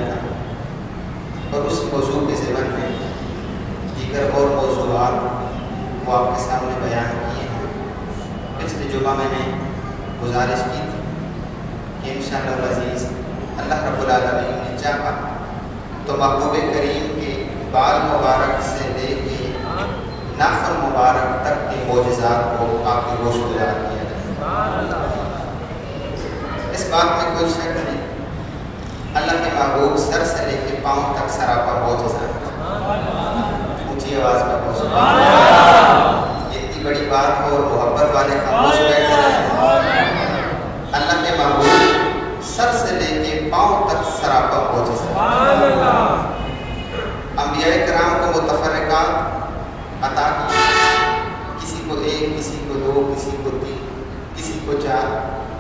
تھا اور اس موضوع کے ضمن میں دیگر اور موضوعات وہ آپ کے سامنے بیان کیے ہیں۔ پچھلے جمعہ میں نے گزارش کی تھی کہ انشاءاللہ العزیز اللہ رب العالمین نے چاہا تو محبوب کریم کے بال مبارک سے لے کے ناخن مبارک تک کے معجزات کو آپ کی گوش گزار کیا جائے۔ اس بات میں کوئی شک نہیں، اللہ کے محبوب سر سے لے کے پاؤں تک سراپا معجزہ ہے۔ اونچی آواز میں بولو سبحان اللہ۔ اتنی بڑی بات ہو اور محبت والے خاموش بیٹھے رہے۔ اللہ کے محبوب سر سے لے کے پاؤں تک سراپا معجزہ ہے۔ انبیاء کرام کو متفرقات عطا کی، کسی کو ایک، کسی کو دو، کسی کو تین، کسی کو چار۔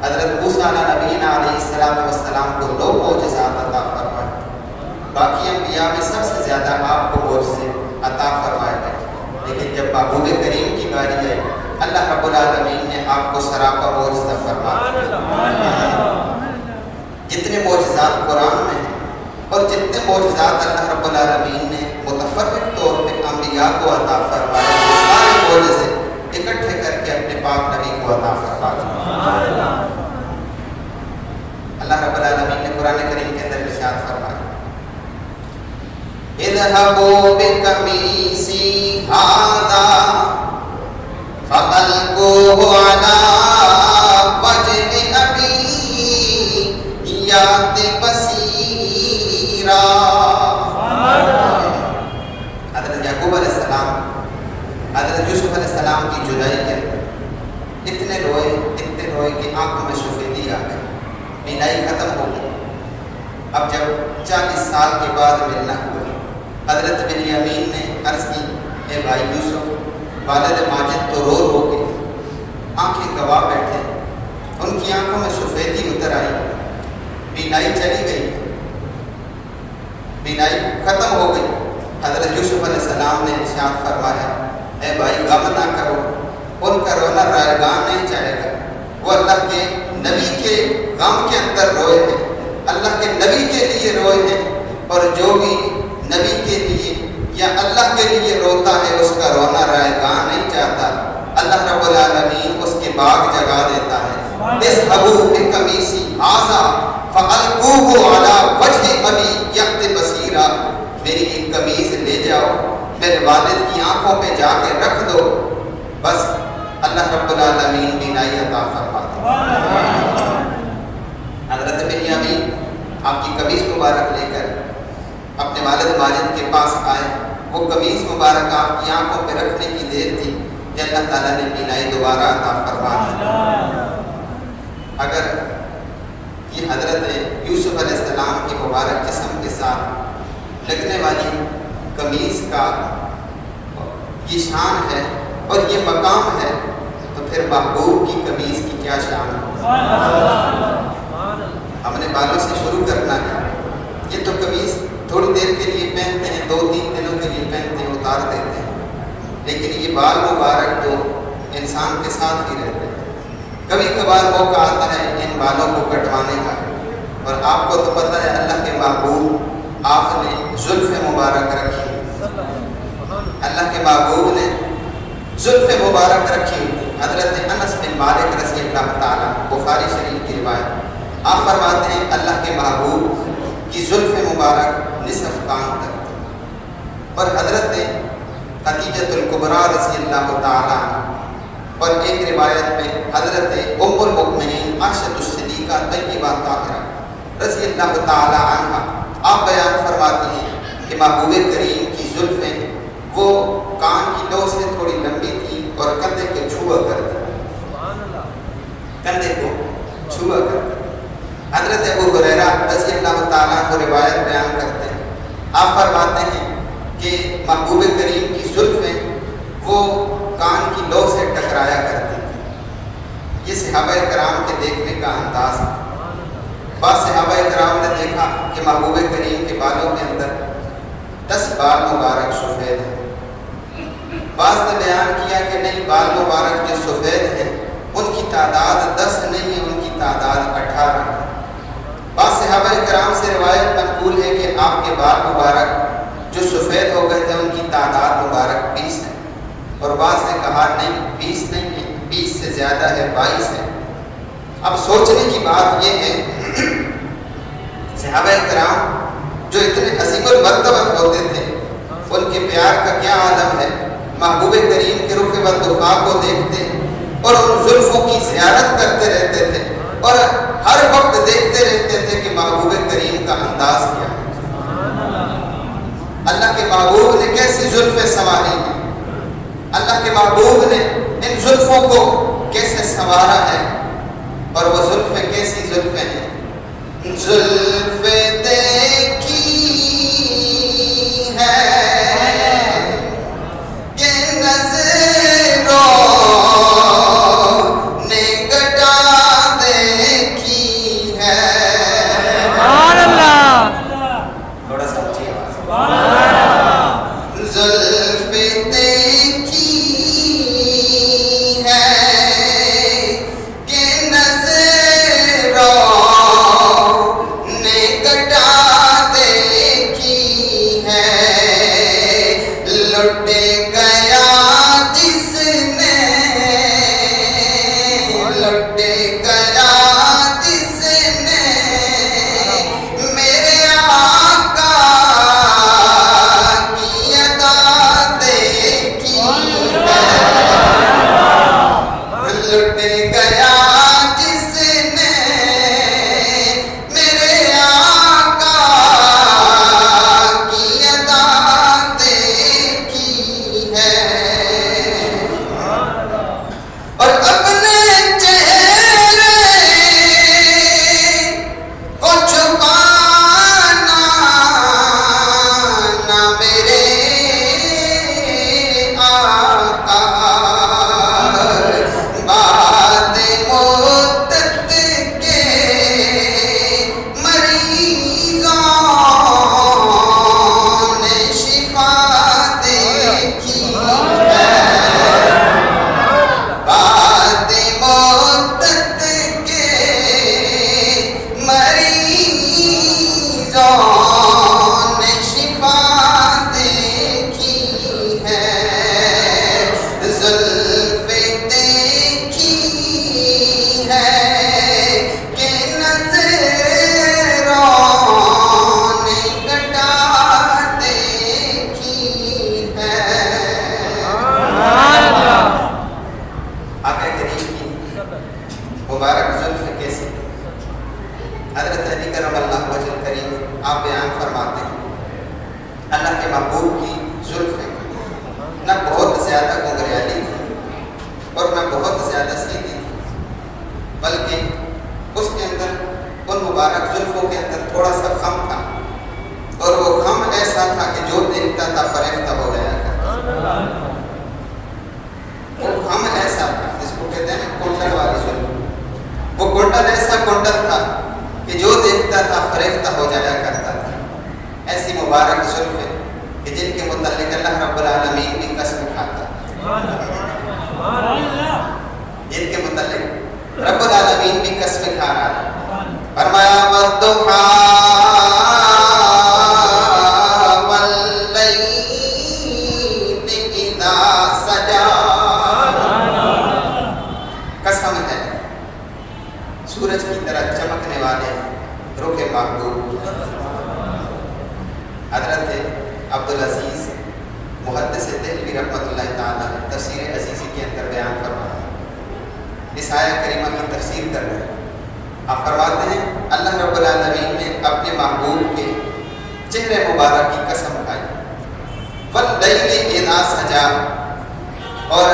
حضرت موسیٰ علیہ نبینا علیہ السلام کو 9 معجزات عطا فرمائے۔ باقی انبیاء میں سب سے زیادہ آپ کو معجزے عطا فرمائے گئے، لیکن جب محبوب کریم کی باری آئی اللہ رب العالمین نے آپ کو سراپا معجزہ فرمایا۔ جتنے معجزات قرآن میں ہیں اور جتنے معجزات اللہ رب العالمین نے متفرق طور پہ انبیاء کو عطا فرمائے، سارے معجزے اکٹھے کر کے اپنے پاک نبی کو عطا فرمایا۔ اللہ رب العالمین نے قرآن کریم کے اندر ارشاد فرمایا، اذهبوا بقميصي هذا فألقوه على وجه أبي يأت بصيرا۔ حضرت یعقوب علیہ السلام حضرت یوسف علیہ السلام کی جدائی کے اندر اتنے روئے کہ آنکھوں میں سفیدی آ گئی، بینائی ختم ہو گئی۔ اب جب 40 سال کے بعد ملنا ہوا، حضرت بنیامین نے عرض کی، اے بھائی یوسف، والد ماجد تو رو کے آنکھیں گواہ بیٹھے، ان کی آنکھوں میں سفیدی اتر آئی، بینائی چلی گئی، بینائی ختم ہو گئی۔ حضرت یوسف علیہ السلام نے ارشاد فرمایا، اے بھائی غم نہ کرو، ان کا رونا رائگان نہیں جائے گا، وہ اللہ کے نبی کے غم کے اندر روئے ہیں، اللہ کے نبی کے لیے روئے ہیں، اور جو بھی نبی کے لیے یا اللہ کے لیے روتا ہے اس کا رونا رائگان نہیں جاتا، اللہ رب العالمین اس کے باغ جگا دیتا ہے۔ اذهبوا بقميصي هذا فألقوه على وجه أبي يأت بصيرا، میری ایک قمیض لے جاؤ، میرے والد کی آنکھوں پہ جا کے رکھ دو، بس اللہ رب العالمین بینائی عطا فرما دے۔ حضرت بنیامین آپ کی قمیض مبارک لے کر اپنے والد ماجد کے پاس آئے، وہ قمیض مبارک آپ کی آنکھوں پہ رکھنے کی دیر تھی کہ اللہ تعالیٰ نے بینائی دوبارہ عطا فرما دی۔ اگر یہ حضرت یوسف علیہ السلام کی مبارک جسم کے ساتھ لگنے والی قمیض کا یہ شان ہے اور یہ مقام ہے، تو پھر محبوب کی قمیض کی کیا شان ہے؟ ہم نے بالوں سے شروع کرنا ہے۔ یہ تو قمیض تھوڑی دیر کے لیے پہنتے ہیں، 2-3 دنوں کے لیے پہنتے ہیں، اتار دیتے ہیں، لیکن یہ بال مبارک تو انسان کے ساتھ ہی رہتے ہیں۔ کبھی کبھار موقع آتا ہے ان بالوں کو کٹوانے کا، اور آپ کو تو پتہ ہے اللہ کے محبوب آپ نے زلف مبارک رکھی، اللہ کے محبوب نے زلف مبارک رکھی۔ حضرت انس بن مالک رضی اللہ تعالیٰ، بخاری شریف کی روایت، آپ فرماتے ہیں اللہ کے محبوب کی زلف مبارک نصف کان تک تھی، اور حضرت خدیجۃ الکبریٰ رضی اللہ تعالیٰ، اور ایک روایت میں حضرت ام المؤمنین عائشہ الصدیقہ طیبہ طاہرہ رضی اللہ تعالیٰ عنہ، آپ بیان فرماتی ہیں کہ محبوب کریم کی زلفیں وہ کان کی لو سے تھوڑی لمبی تھی اور کندھے کو چھوا کرتی، کندھے کو چھوا کرتی۔ حضرت ابو ہریرہ رضی اللہ تعالیٰ کو روایت بیان کرتے ہیں، آپ فرماتے ہیں کہ محبوب کریم کی زلفیں وہ کان کی لو سے ٹکرایا کرتی تھی۔ یہ صحابہ کرام کے دیکھنے کا انداز ہے۔ بعض صحابہ کرام نے دیکھا کہ محبوب کریم کے بالوں کے اندر 10 بال مبارک سفید ہیں، بعض نے بیان کیا کہ نہیں، بال مبارک جو سفید ہیں ان کی تعداد 10 نہیں ہے، ان کی تعداد 18 ہے۔ بعض صحابہ کرام سے روایت منقول ہے آپ کے بال مبارک جو سفید ہو گئے تھے ان کی تعداد مبارک 20 ہے، اور بعض نے کہا نہیں 20 نہیں ہے، 20 سے زیادہ ہے، 22 ہے۔ اب سوچنے کی بات یہ ہے صحابہ کرام جو اتنے عظیم المرتبہ ہوتے تھے ان کے پیار کا کیا عالم ہے، محبوب کریم کے رخ والدخا کو دیکھتے اور ان زلفوں کی زیارت کرتے رہتے تھے اور ہر وقت دیکھتے رہتے تھے کہ محبوب کریم کا انداز کیا ہے، اللہ کے محبوب نے کیسی زلفیں سنواری ہیں، اللہ کے محبوب نے ان زلفوں کو کیسے سنوارا ہے، اور وہ زلفیں کیسی زلفیں ہیں، زلفیں دیکھی ہے کہ نظروں نے گٹا دیکھی ہے، سبحان اللہ، تھوڑا سا اچھی آواز، زلفیں دیکھی ہے کہ نظروں نے گٹا دیکھی ہے، لٹ گیا جس نے، لٹ گیا جس نے میرے آقا کی ادا دیکھی ہے، لٹ گیا جس نے میرے آقا کی ادا دیکھی ہے، اور اپنے چہرے کو چھپانا نہ میرے آقا، بعد مدت کے مریضوں نے شفا دیکھی ہے، بعد مدت کے مریضوں نے شفا دیکھی ہے، زلفیں دیکھی ہے کہ نظروں نے گٹا دیکھی ہے۔ آقا کریم کی مبارک زلف کیسی، حضرت علی کرم اللہ وجہ کریم آپ بیان فرماتے ہیں اللہ کے محبوب کی زلفیں نہ بہت زیادہ گنگریالی تھی اور نہ بہت زیادہ سیدھی تھی، بلکہ اس کے اندر ان مبارک زلفوں کے اندر تھوڑا سا خم تھا، اور وہ خم ایسا تھا کہ جو دیکھتا تھا فریفتہ ہو جایا کرتا، وہ خم ایسا تھا جس کو کہتے ہیں کنڈل والی زلف، وہ کنڈل ایسا کنڈل تھا کہ جو دیکھتا تھا فریفتہ ہو جایا کرتا تھا، ایسی مبارک زلفیں کہ جن کے متعلق اللہ رب العالمین بھی قسم کھاتا ہے، جن کے متعلق رب العالمین بھی قسم کھا رہا ہے، فرمایا والضحیٰ واللیل اذا سجا، قسم ہے سورج کی طرح چمکنے والے رخ محبوب، حضرت عبدالعزیز محدث دہلوی رحمۃ اللہ تعالیٰ نے تفسیر عزیزی کے اندر بیان فرمایا، اس آیہ کریمہ کی تفسیر کر رہے ہیں، آپ فرماتے ہیں اللہ رب العالمین نے اپنے محبوب کے چہرے مبارک کی قسم کھائی، واللیل اذا سجا، اور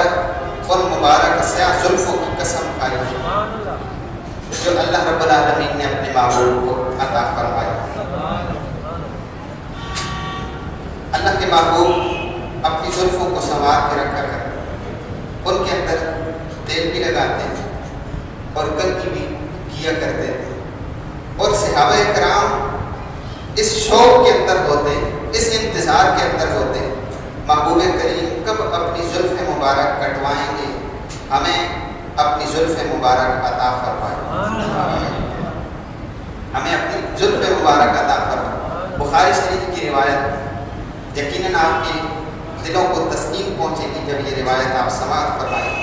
ان مبارک سیاہ زلفوں کی قسم کھائی جو اللہ رب العالمین نے اپنے محبوب کو عطا فرمائی۔ اللہ کے محبوب اپنی زلفوں کو سنوار کے رکھا کرتے، ان کے اندر تیل بھی لگاتے ہیں اور کنگھی بھی کیا کرتے تھے، اور صحابہ کرام اس شوق کے اندر ہوتے، اس انتظار کے اندر ہوتے محبوب کریم کب اپنی زلف مبارک کٹوائیں گے، ہمیں اپنی زلف مبارک عطا فرمائے، ہمیں اپنی زلف مبارک عطا فرمائے۔ بخاری شریف کی روایت یقیناً آپ کے دلوں کو تسکین پہنچے گی جب یہ روایت آپ سماعت فرمائیں۔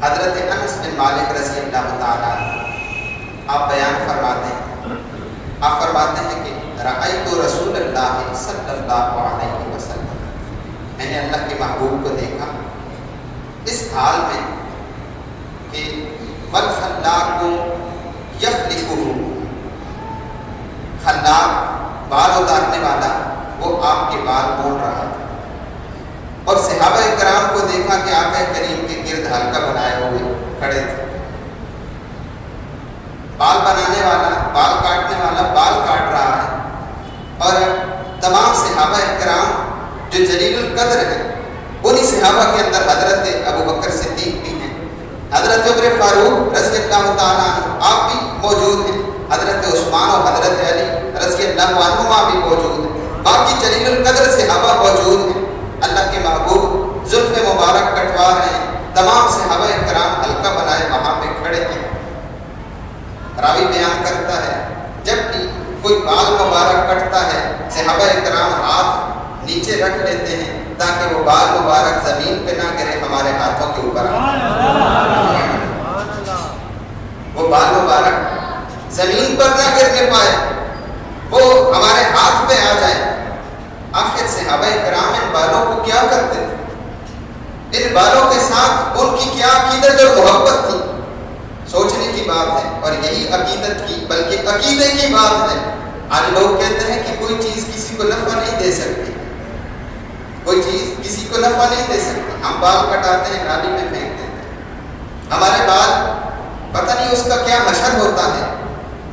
حضرت انس بن مالک رضی اللہ تعالیٰ آپ بیان فرماتے ہیں، آپ فرماتے ہیں کہ رأیت رسول اللہ صلی اللہ علیہ وسلم، میں نے اللہ کے محبوب کو دیکھا اس حال میں کہ والخلاق یخلقہ، خلاق بال اتارنے والا وہ آپ کے بال بون رہا تھا، اور صحابہ کرام کو دیکھا کہ آقا کریم کے گرد حلقہ بنائے ہوئے کھڑے تھے۔ بال بنانے والا، بال کاٹنے والا بال کاٹ رہا ہے، اور تمام صحابہ کرام جو جلیل القدر ہیں، انہی صحابہ کے اندر حضرت ابو بکر صدیق بھی ہیں، حضرت عمر فاروق رضی اللہ تعالیٰ عنہ آپ بھی موجود ہیں، حضرت عثمان اور حضرت علی رضی اللہ عنہما بھی موجود ہیں، باقی جلیل القدر صحابہ موجود ہیں۔ اللہ کے محبوب زلف مبارک کٹوا رہے ہیں، تمام صحابہ کرام حلقہ بنائے وہاں پہ کھڑے ہیں۔ راوی بیان کرتا ہے جب بھی کوئی بال مبارک کٹتا ہے صحابہ کرام ہاتھ نیچے رکھ لیتے ہیں تاکہ وہ بال مبارک زمین پہ نہ گرے، ہمارے ہاتھوں کے اوپر وہ بال مبارک زمین پر نہ گرنے پائے، وہ ہمارے ہاتھ پہ آ جائے۔ آخر صحابہ کرام ان بالوں کو کیا کرتے تھے، ان بالوں کے ساتھ ان کی کیا عقیدت اور محبت تھی، سوچنے کی بات ہے، اور یہی عقیدت کی بلکہ عقیدے کی بات ہے۔ آج لوگ کہتے ہیں کہ کوئی چیز کسی کو نفع نہیں دے سکتی، کوئی چیز کسی کو نفع نہیں دے سکتی، ہم بال کٹاتے ہیں نالی میں پھینک دیتے ہیں، ہمارے بال پتہ نہیں اس کا کیا حشر ہوتا ہے،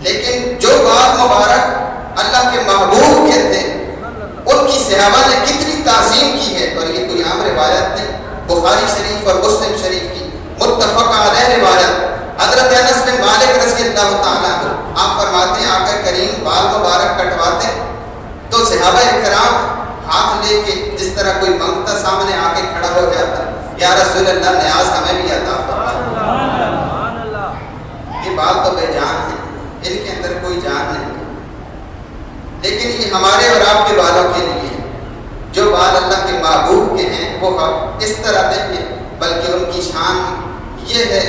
لیکن جو بال مبارک اللہ کے محبوب کے تھے ان کی صحابہ نے کتنی تعظیم کی ہے، اور یہ کوئی عام روایت نہیں، بخاری شریف اور مسلم شریف کی متفق علیہ روایت۔ حضرت انس بن مالک رضی اللہ تعالیٰ عنہ آپ فرماتے ہیں آقا کریم بال مبارک کٹواتے تو صحابہ کرام ہاتھ لے کے جس طرح کوئی منگتا سامنے آ کے کھڑا ہو جاتا، یا رسول اللہ نیاز ہمیں بھی عطا فرما۔ یہ بال تو بے جان ہے، ان کے اندر کوئی جان نہیں، لیکن یہ ہمارے اور آپ کے بالوں کے لیے جو بال اللہ کے محبوب کے ہیں وہ اس طرح نہیں ہے، بلکہ ان کی شان یہ ہے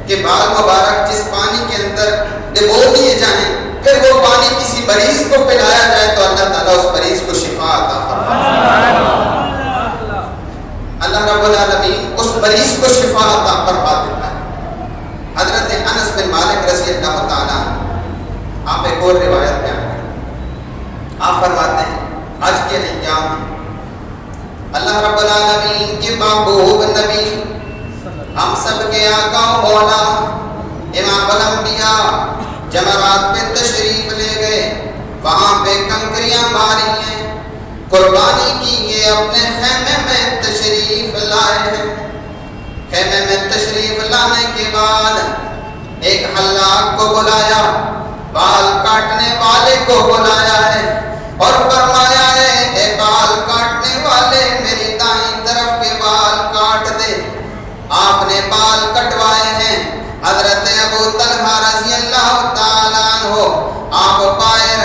کہ بال مبارک جس پانی کے اندر ڈبو دیے جائیں پھر وہ پانی کسی مریض کو پلایا جائے تو اللہ تعالیٰ اس مریض کو شفا عطا فرمائے، اللہ رب العالمین اس مریض کو شفا عطا فرما دیتا ہے۔ حضرت انس بن مالک رضی اللہ تعالیٰ آپ ایک اور روایت بیان کریں، آپ فرماتے ہیں حج کے ایام اللہ رب العالمین کے محبوب نبی ہم سب کے آقا و مولا امام الانبیاء جمرات پہ تشریف لے گئے، وہاں پہ کنکریاں ماری ہیں، قربانی کی یہ اپنے خیمے میں تشریف لائے ہیں۔ خیمے میں تشریف لانے کے بعد ایک حلاق کو بلایا، بال کاٹنے والے کو بلایا ہے اور فرمایا ہے اے بال کاٹنے والے میری دائیں طرف کے بال کاٹ دے۔ آپ نے بال کٹوائے ہیں، حضرت ابو طلحہ رضی اللہ تعالیٰ عنہ آپ پائر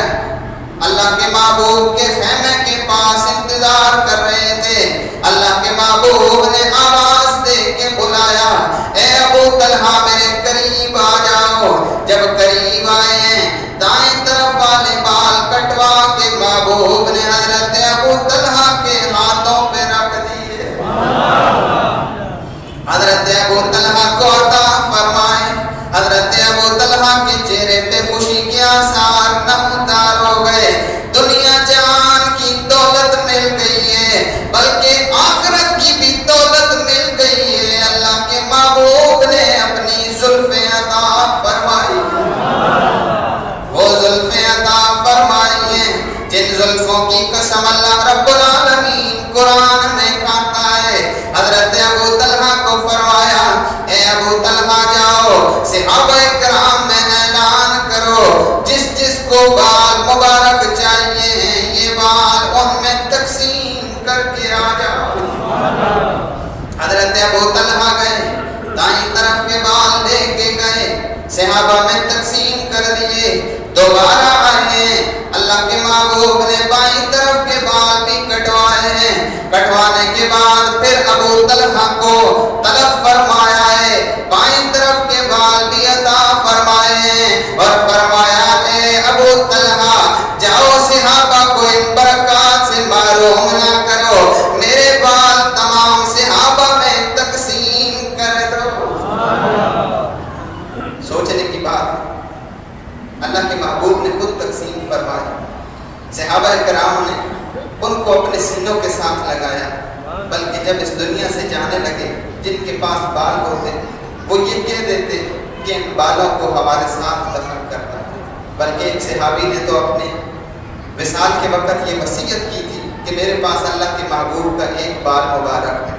اللہ کے محبوب کے خیمے کے پاس انتظار کر رہے تھے، اللہ کے محبوب نے آواز دے کے بلایا اے ابو طلحہ میرے قریب آ جاؤ۔ جب قریب آئے ہیں دائیں طرف والے بال کٹوا کے محبوب نے حضرت ابو طلحہ کے ہاتھوں پہ رکھ دیے، حضرت ابو طلحہ کو عطا فرمائے۔ حضرت ابو طلحہ کے چہرے پہ خوشی کے آثار نمودار ہو گئے، دنیا جان کی دولت مل گئی ہے بلکہ آخرت کی بھی دولت مل گئی ہے، اللہ کے محبوب نے اپنی زلفیں عطا فرمائی، وہ زلفیں عطا فرمائی ہیں جن زلفوں کی قسم اللہ رب العالمین قرآن میں کھاتا ہے۔ حضرت ابو طلحہ کو فرمایا اے ابو طلحہ جاؤ صحابہ کرام میں اعلان کرو جس جس کو بال مبارک چاہیے ہیں یہ بال ان میں تقسیم کر کے آ جاؤ۔ حضرت ابو طلحہ گئے، دائیں طرف کے بال لے کے گئے، صحابہ میں تقسیم کر دیے، دوبارہ آئے، اللہ کے محبوب نے بائیں طرف کے بال بھی کٹوائے ہیں، کٹوانے کے بعد پھر ابو طلحہ کو طلب فرمایا ہے، بائیں طرف کے بال بھی عطا فرمائے ہیں، اور فرمایا اے ابو طلحہ جاؤ صحابہ کو ان برکات سے محروم نہ کرو، میرے بال تمام صحابہ میں تقسیم کر دو۔ سوچنے کی بات، اللہ کے محبوب نے خود تقسیم فرمایا، صحابہ کرام نے ان کو اپنے سینوں کے ساتھ لگایا، بلکہ جب اس دنیا سے جانے لگے جن کے پاس بال ہوتے وہ یہ کہہ دیتے کہ ان بالوں کو ہمارے ساتھ دفن کرنا، بلکہ ایک صحابی نے تو اپنے وصال کے وقت یہ وصیت کی تھی کہ میرے پاس اللہ کے محبوب کا ایک بال مبارک ہے،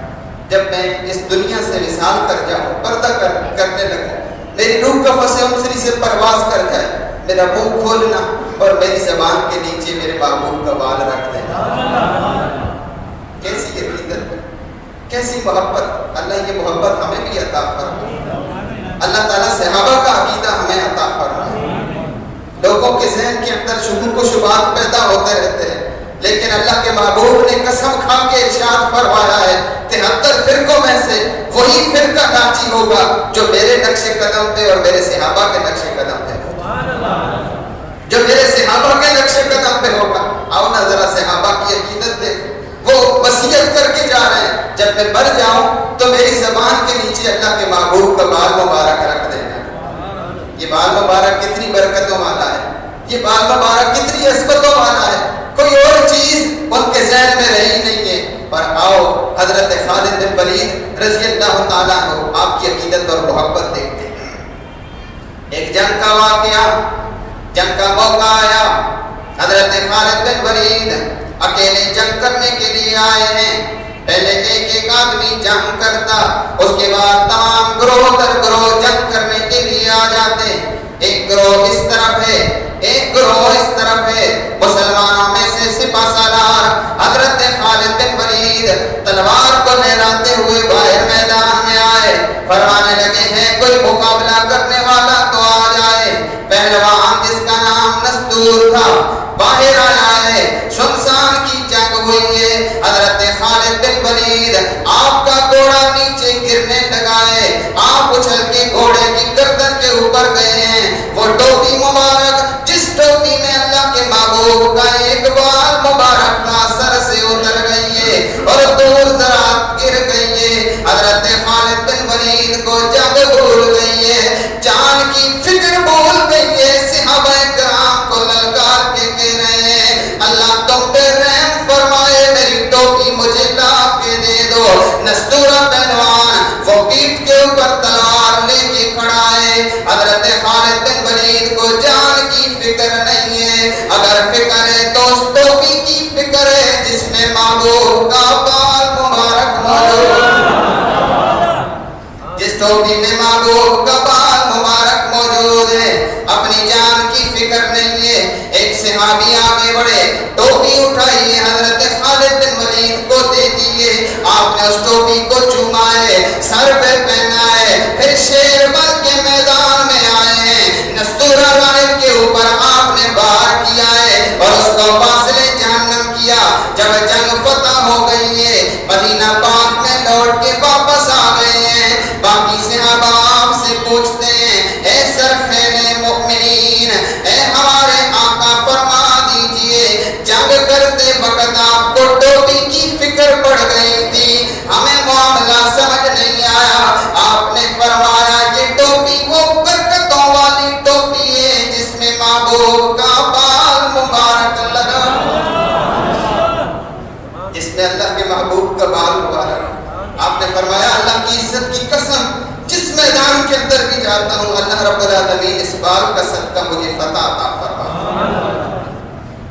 جب میں اس دنیا سے وصال کر جاؤں، پردہ کرنے لگوں، میری روح قفس عنصری سے پرواز کر جائے، میرا منہ کھولنا اور میری زبان کے نیچے میرے محبوب کا بال رکھ دینا۔ کیسی عقیدت، کیسی محبت، اللہ یہ محبت ہمیں بھی عطا فرمائے، اللہ تعالیٰ صحابہ کا عقیدہ ہمیں عطا فرمائے۔ لوگوں کے ذہن کے اندر شکوک و شبہات پیدا ہوتے رہتے ہیں، لیکن اللہ کے محبوب نے قسم کھا کے ارشاد فرمایا ہے 73 فرقوں میں سے وہی فرقہ ناجی ہوگا جو میرے نقش قدم پہ اور میرے صحابہ کے نقش قدم پہ ہوگا، جو میرے صحابہ کے نقش قدم پہ ہوگا۔ آؤ نہ ذرا صحابہ کی عقیدت دیکھ، وہ وصیت کر کے جا رہے ہیں جب میں مر جاؤں تو میری زبان کے نیچے اللہ کے محبوب کا بال مبارک رکھ دینا۔ یہ بال مبارک کتنی برکتوں والا ہے، یہ بال مبارک کتنی عصمتوں والا ہے، کوئی اور چیز ان کے ذہن میں رہی نہیں ہے۔ اور آؤ حضرت خالد بن ولید رضی اللہ تعالیٰ عنہ آپ کی عقیدت اور محبت دیکھتے ہیں۔ ایک جنگ کا واقعہ، جنگ کا موقع آیا، حضرت خالد بن ولید اکیلے جنگ کرنے کے لیے آئے ہیں۔ پہلے ایک آدمی جنگ کرتا، اس کے بعد تمام گروہ در گروہ جنگ کرنے کے لیے آ جاتے، ایک گروہ اس طرف ہے، ایک گروہ اس طرف ہے۔ مسلمانوں میں سے سپہ سالار حضرت خالد بن ولید تلوار کو لہراتے ہوئے باہر میدان میں آئے، فرمانے لگے ہیں کوئی مقابلہ کرنے والا تو آ جائے۔ پہلوان جس کا نام نستور تھا باہر آیا ہے، شمشان کی جنگ ہوئی ہے، حضرت خالد بن ولید آپ کا گھوڑا نیچے گرنے لگا ہے، آپ اچھل کے گھوڑے کی گردن کے اوپر گئے ہیں، وہ ٹوپی مبارک جس ٹوپی میں اللہ کے محبوب کا ایک بال مبارک تھا سر سے اتر گئی ہے اور دور دراز گر گئی ہے۔ حضرت خالد بن ولید کو جنگ بھول گئی ہے، جان کی فکر بھول گئی ہے، صحابہ کرام کو للکار کے کہہ رہے ہیں اللہ تم پہ رحم فرمائے، میری ٹوپی مجھے لا کے دے دو۔ نستورہ پہلوان وہ پیٹھ کے اوپر تلوار لے کے کھڑا ہے، حضرت خالد بن ولید کو جان کی فکر نہیں ہے، اگر فکر ہے تو اس ٹوپی کی فکر ہے جس میں محبوب کا بال مبارک موجود، جس ٹوپی میں محبوب کا بال مبارک موجود ہے، اپنی جان کی فکر نہیں ہے۔ ایک صحابی آگے بڑھے، ٹوپی اٹھائیے، حضرت خالد بن ولید کو دے دیے، آپ نے اس ٹوپی کو چوما ہے، سر پہ پہنا ہے، پھر شیر بن کے میدان میں آئے ہیں، نستورہ راہب کے اوپر آپ نے بار کیا ہے اور اس کو فاصلے جہنم کیا۔ جب جنگ فتح ہو گئی ہے، مدینہ پاک میں لوٹ کے واپس آ گئے ہیں، باقی صحابہ آپ سے پوچھتے ہیں اے سرخیل مؤمنین، اے ہمارے آقا فرما دیجئے جنگ کرتے وقت آپ کو ٹوپی کی فکر پڑ گئی تھی، ہمیں معاملہ سمجھ نہیں آیا، آپ نے فرمایا یہ ٹوپی وہ برکتوں والی ٹوپی ہے جس میں محبوب کا بال مبارک لگا، جس میں اللہ کے محبوب کا بال مبارک۔ آپ نے فرمایا اللہ کی عزت کی قسم جس میدان کے اندر بھی جاتا ہوں اللہ رب العالمین اس بال کا صدقہ مجھے فتح عطا فرما،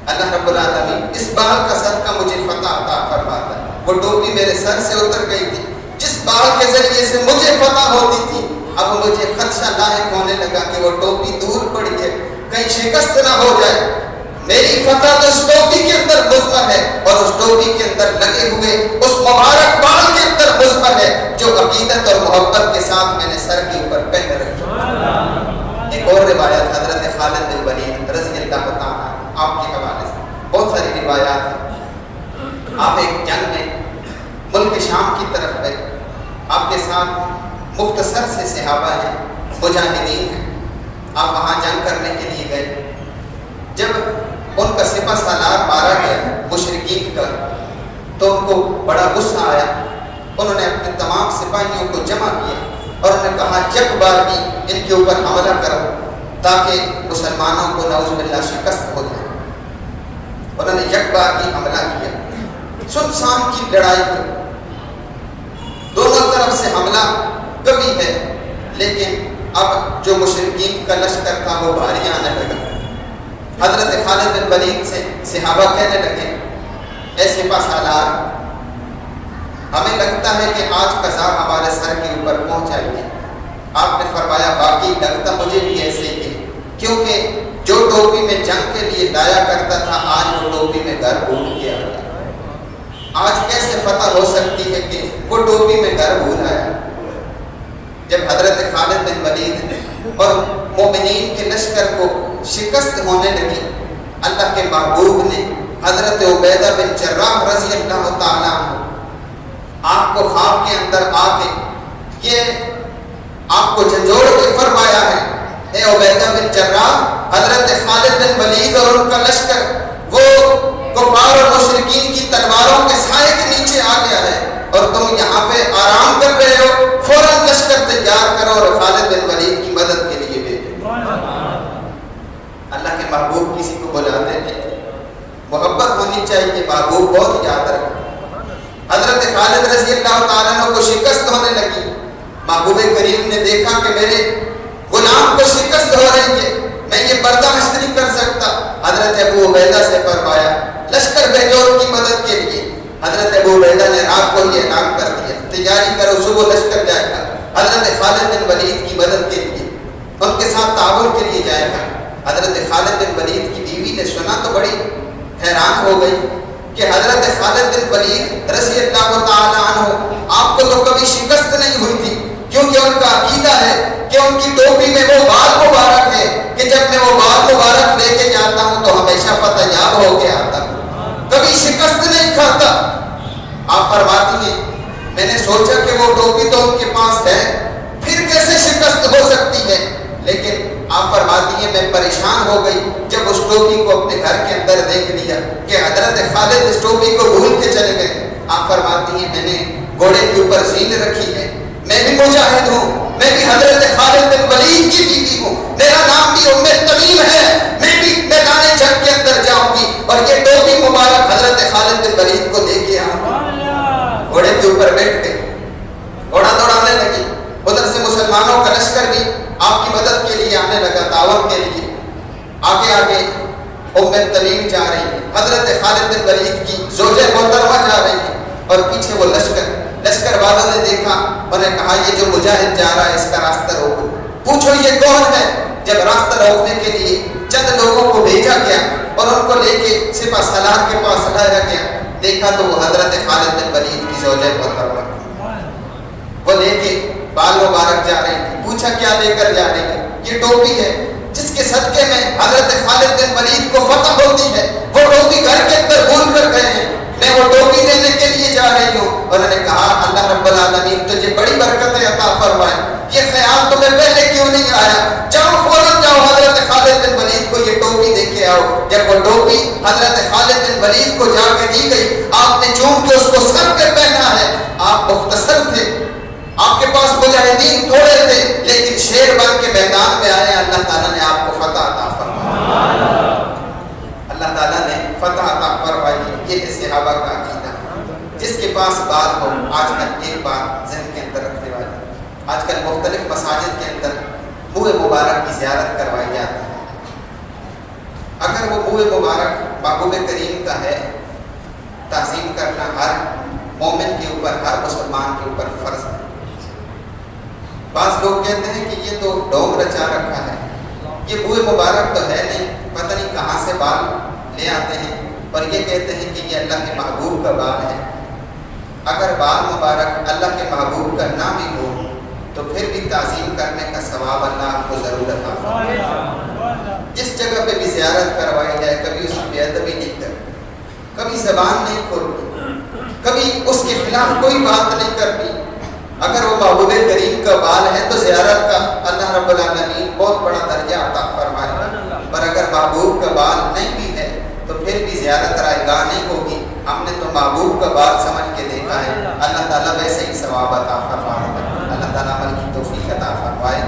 اللہ رب العالمین اس بال کا صدقہ مجھے فتح عطا فرماتا۔ وہ ٹوپی میرے سر سے اتر گئی تھی، جس بال کے ذریعے سے مجھے فتح ہوتی تھی، اب مجھے خدشہ لاحق ہونے لگا کہ وہ ٹوپی دور پڑی ہے، کہیں شکست نہ ہو جائے۔ میری فتح تو اس ٹوپی کے اندر مضمر ہے اور اس ٹوپی کے اندر لگے ہوئے اس مبارک بال کے اندر مضمر ہے جو عقیدت اور محبت کے ساتھ میں نے سر کے اوپر پہن رکھی۔ ایک اور روایت حضرت خالد بن ولید رضی اللہ تعالیٰ آپ کے حوالے سے بہت ساری روایات ہیں. آپ ایک جنگ میں ملک شام کی طرف گئے, آپ کے ساتھ مختصر سے صحابہ ہیں, مجاہدین ہیں, آپ وہاں جنگ کرنے کے لیے گئے. جب ان کا سپہ سالار مارا گیا مشرکین کا تو ان کو بڑا غصہ آیا. انہوں نے اپنے تمام سپاہیوں کو جمع کیا اور انہوں نے کہا یک بار بھی ان کے اوپر حملہ کرو تاکہ مسلمانوں کو نعوذ باللہ شکست ہو جائے. انہوں نے یک بار بھی حملہ کیا. سنسان کی لڑائی ہوئی, دونوں طرف سے حملہ کبھی ہے, لیکن اب جو مشرکین کا لشکر تھا وہ بھاری آنے لگا. حضرت خالد بن ولید سے صحابہ کہنے لگے, اے سپہ سالار, ہمیں لگتا ہے کہ آج قضا ہمارے سر کے اوپر پہنچ جائے گی. آپ نے فرمایا باقی لگتا مجھے بھی ایسے ہی, کیونکہ جو ٹوپی میں جنگ کے لیے لایا کرتا تھا آج وہ ٹوپی میں گھر بھول گیا. آج کیسے فتح ہو سکتی ہے کہ وہ ٹوپی میں گھر بھول آیا. جب حضرت خالد بن ولید اور مومنین کے لشکر کو شکست ہونے لگی, اللہ کے محبوب نے حضرت عبیدہ بن جراح رضی اللہ تعالیٰ عنہ آپ کو خواب کے اندر آ کے یہ آپ کو جھنجھوڑ کے فرمایا ہے, اے عبیدہ بن جراح, حضرت خالد بن ولید اور ان کا لشکر وہ کفار اور مشرکین کی تلواروں کے سائے کے نیچے آ گیا ہے اور تم یہاں پہ آرام کر رہے ہو. فوراً لشکر تیار کرو اور خالد بن ولید کی مدد کے لیے بھیجو. اللہ کے محبوب کسی کو بلاتے تھے, محبت ہونی چاہیے, محبوب بہت یاد رکھو. حضرت خالد رضی اللہ تعالیٰ عنہ کو شکست ہونے لگی. محبوب کریم نے دیکھا کہ میرے غلام کو شکست ہو رہی ہے, میں یہ برداشت نہیں کر سکتا. حضرت ابو عبیدہ سے فرمایا لشکر بھیجو ان کی مدد کے لیے. حضرت ابو عبیدہ نے رات کو یہ اعلان کر دیا, تیاری کرو, صبح لشکر جائے گا حضرت خالد بن ولید کی مدد کے لیے, ان کے ساتھ تعاون کے لیے جائے گا. حضرت خالد بن ولید کی بیوی نے سنا تو بڑی حیران ہو گئی کہ حضرت خالد بن ولید رضی اللہ تعالیٰ عنہ آپ کو تو کبھی شکست نہیں ہوئی تھی, کیونکہ ان کا عقیدہ ہے کہ ان کی ٹوپی میں وہ بال مبارک ہے کہ جب میں وہ بال مبارک لے کے جاتا ہوں تو ہمیشہ فتح یاب ہو کے آتا ہوں, کبھی شکست نہیں کھاتا. آپ فرماتی ہیں میں نے سوچا کہ وہ ٹوپی تو ان کے پاس ہے, پھر کیسے شکست ہو سکتی ہے. لیکن آپ فرماتی ہیں میں پریشان ہو گئی جب اس ٹوپی کو اپنے گھر کے اندر دیکھ لیا کہ حضرت خالد اس ٹوپی کو بھول کے چلے گئے. آپ فرماتی ہیں میں نے گھوڑے کے اوپر زین رکھی ہے, میں بھی مجاہد ہوں, میں بھی حضرت خالد بن ولید کی بیوی ہوں, میرا نام بھی ام تمیم ہے, میں بھی میدان جنگ کے اندر جاؤں گی اور یہ ٹوپی مبارک حضرت خالد بن ولید کو دے کے آؤں گی. گھوڑے کے اوپر بیٹھ گئے, گھوڑا دوڑانے لگی. ادھر سے مسلمانوں کا لشکر بھی آپ کی مدد کے لیے آنے لگا, تعاون کے لیے. آگے آگے ام تمیم جا رہی ہے, حضرت خالد بن ولید کی زوجہ محترمہ جا رہی ہے اور پیچھے وہ لشکر والوں نے دیکھا, انہوں نے کہا یہ جو مجاہد جا رہا ہے اس کا راستہ روکو. پوچھو یہ کون ہے. جب راستہ روکنے کے لیے چند لوگوں کو بھیجا گیا اور ان کو لے کے سپہ سالار کے پاس لایا گیا, دیکھا تو وہ حضرت خالد بن ولید کی زوجہ محترمہ, وہ لے کے بال مبارک جا رہے ہیں. پوچھا کیا لے کر جا رہے ہیں. یہ ٹوپی ہے جس کے صدقے میں حضرت خالد بن ولید کو فتح ہوتی ہے. وہ ٹوپی گھر کے اندر بھول کر گئے ہیں, میں وہ ٹوپی دینے کے لیے جا رہی ہوں. انہوں نے کہا اللہ رب العالمین تجھے بڑی برکتیں عطا فرمائے, یہ خیال تمہیں پہلے کیوں نہیں آیا. جاؤ فوراً جاؤ حضرت خالد بن ولید کو یہ ٹوپی دے کے آؤ. جب وہ ٹوپی حضرت خالد بن ولید کو جا کے دی گئی, آپ نے چون کے اس کو سر پہ پہنا ہے. آپ مختصر تھے, آپ کے پاس مجاہدین تھوڑے تھے, لیکن شیر بن کے میدان میں آئے. اللہ تعالیٰ نے آپ کو فتح عطا فرمایا, اللہ تعالیٰ نے فتح عطا فرمائی. یہ ہے صحابہ کا عقیدہ. جس کے پاس بات ہو, آج کل ایک بات ذہن کے اندر رکھنے والی, آج کل مختلف مساجد کے اندر منہ مبارک کی زیارت کروائی جاتی ہے. اگر وہ منہ مبارک محبوب کریم کا ہے, تعظیم کرنا ہر مومن کے اوپر, ہر مسلمان کے اوپر فرض ہے. بعض لوگ کہتے ہیں کہ یہ تو ڈونگ رچا رکھا ہے, یہ منہ مبارک تو ہے نہیں, پتہ نہیں کہاں سے بال لے آتے ہیں اور یہ کہتے ہیں کہ یہ اللہ کے محبوب کا بال ہے. اگر بال مبارک اللہ کے محبوب کا نہ بھی ہو تو پھر بھی تعظیم کرنے کا ثواب اللہ آپ کو ضرور عطا فرمائے. کبھی اس کے خلاف کوئی بات نہیں کرتی. اگر وہ محبوب کریم کا بال ہے تو زیارت کا اللہ رب العالمین بہت بڑا درجہ عطا فرمائے. پر اگر محبوب کا بال نہیں بھی ہے تو پھر بھی زیارت رائے گاہ نہیں ہوگی. ہم نے تو محبوب کا بال سمجھ کے دیکھا ہے. اللہ تعالیٰ ویسے ہی ثواب عطا فرمائے. اللہ تعالیٰ عمل کی توفیق عطا فرمائے.